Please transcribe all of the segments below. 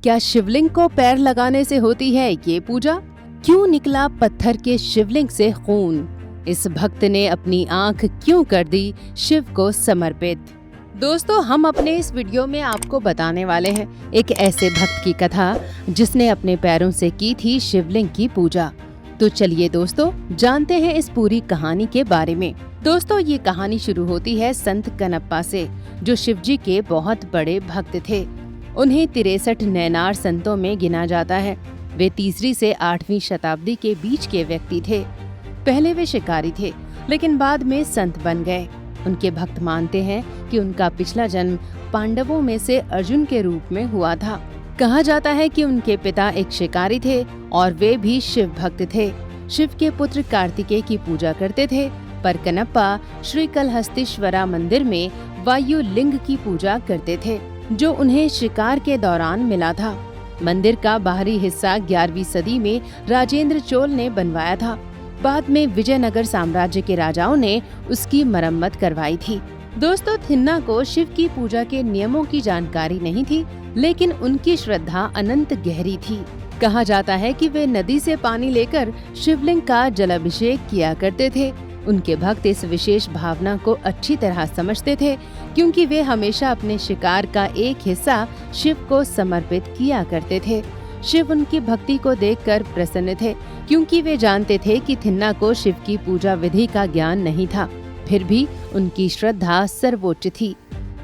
क्या शिवलिंग को पैर लगाने से होती है ये पूजा? क्यों निकला पत्थर के शिवलिंग से खून? इस भक्त ने अपनी आंख क्यों कर दी शिव को समर्पित? दोस्तों, हम अपने इस वीडियो में आपको बताने वाले हैं एक ऐसे भक्त की कथा जिसने अपने पैरों से की थी शिवलिंग की पूजा। तो चलिए दोस्तों, जानते हैं इस पूरी कहानी के बारे में। दोस्तों, ये कहानी शुरू होती है संत कनप्पा से, जो शिवजी के बहुत बड़े भक्त थे। उन्हें 63 नैनार संतों में गिना जाता है। वे 3वीं से 8वीं शताब्दी के बीच के व्यक्ति थे। पहले वे शिकारी थे, लेकिन बाद में संत बन गए। उनके भक्त मानते हैं कि उनका पिछला जन्म पांडवों में से अर्जुन के रूप में हुआ था। कहा जाता है कि उनके पिता एक शिकारी थे और वे भी शिव भक्त थे। शिव के पुत्र कार्तिकेय की पूजा करते थे, पर कनप्पा श्री कलहस्तीश्वरा मंदिर में वायु लिंग की पूजा करते थे, जो उन्हें शिकार के दौरान मिला था। मंदिर का बाहरी हिस्सा 11वीं सदी में राजेंद्र चोल ने बनवाया था। बाद में विजयनगर साम्राज्य के राजाओं ने उसकी मरम्मत करवाई थी। दोस्तों, थिन्ना को शिव की पूजा के नियमों की जानकारी नहीं थी, लेकिन उनकी श्रद्धा अनंत गहरी थी। कहा जाता है कि वे नदी से पानी लेकर शिवलिंग का जलाभिषेक किया करते थे। उनके भक्त इस विशेष भावना को अच्छी तरह समझते थे, क्योंकि वे हमेशा अपने शिकार का एक हिस्सा शिव को समर्पित किया करते थे। शिव उनकी भक्ति को देखकर प्रसन्न थे, क्योंकि वे जानते थे कि थिन्ना को शिव की पूजा विधि का ज्ञान नहीं था। फिर भी उनकी श्रद्धा सर्वोच्च थी।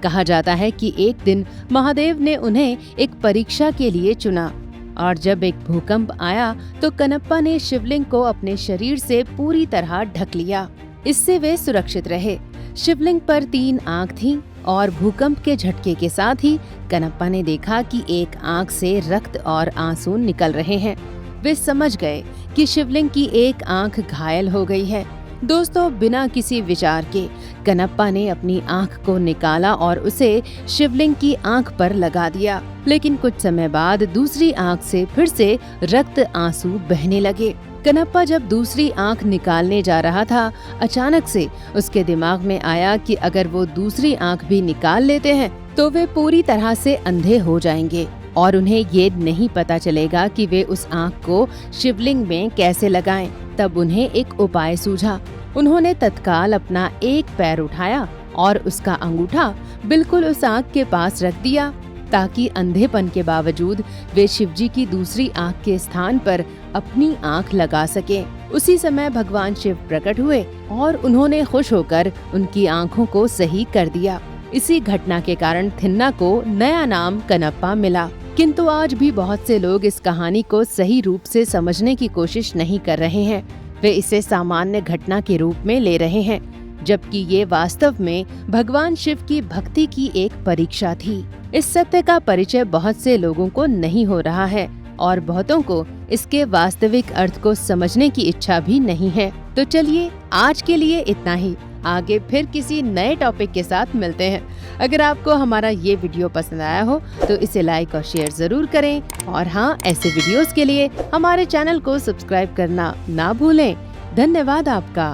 कहा जाता है कि एक दिन महादेव ने उन्हें एक परीक्षा के लिए चुना, और जब एक भूकंप आया तो कनप्पा ने शिवलिंग को अपने शरीर से पूरी तरह ढक लिया। इससे वे सुरक्षित रहे। शिवलिंग पर 3 आँख थीं और भूकंप के झटके के साथ ही कनप्पा ने देखा कि एक आँख से रक्त और आंसू निकल रहे हैं। वे समझ गए कि शिवलिंग की एक आँख घायल हो गई है। दोस्तों, बिना किसी विचार के कनप्पा ने अपनी आँख को निकाला और उसे शिवलिंग की आँख पर लगा दिया। लेकिन कुछ समय बाद दूसरी आँख से फिर से रक्त आंसू बहने लगे। कनप्पा जब दूसरी आँख निकालने जा रहा था, अचानक से उसके दिमाग में आया कि अगर वो दूसरी आँख भी निकाल लेते हैं तो वे पूरी तरह से अंधे हो जाएंगे और उन्हें ये नहीं पता चलेगा कि वे उस आँख को शिवलिंग में कैसे लगाएं। तब उन्हें एक उपाय सूझा। उन्होंने तत्काल अपना एक पैर उठाया और उसका अंगूठा बिल्कुल उस आँख के पास रख दिया, ताकि अंधेपन के बावजूद वे शिवजी की दूसरी आँख के स्थान पर अपनी आँख लगा सकें। उसी समय भगवान शिव प्रकट हुए और उन्होंने खुश होकर उनकी आँखों को सही कर दिया। इसी घटना के कारण थिन्ना को नया नाम कनप्पा मिला। किंतु आज भी बहुत से लोग इस कहानी को सही रूप से समझने की कोशिश नहीं कर रहे हैं। वे इसे सामान्य घटना के रूप में ले रहे हैं, जबकि ये वास्तव में भगवान शिव की भक्ति की एक परीक्षा थी। इस सत्य का परिचय बहुत से लोगों को नहीं हो रहा है और बहुतों को इसके वास्तविक अर्थ को समझने की इच्छा भी नहीं है। तो चलिए, आज के लिए इतना ही। आगे फिर किसी नए टॉपिक के साथ मिलते हैं। अगर आपको हमारा ये वीडियो पसंद आया हो तो इसे लाइक और शेयर जरूर करें, और हाँ, ऐसे वीडियोस के लिए हमारे चैनल को सब्सक्राइब करना ना भूलें। धन्यवाद आपका।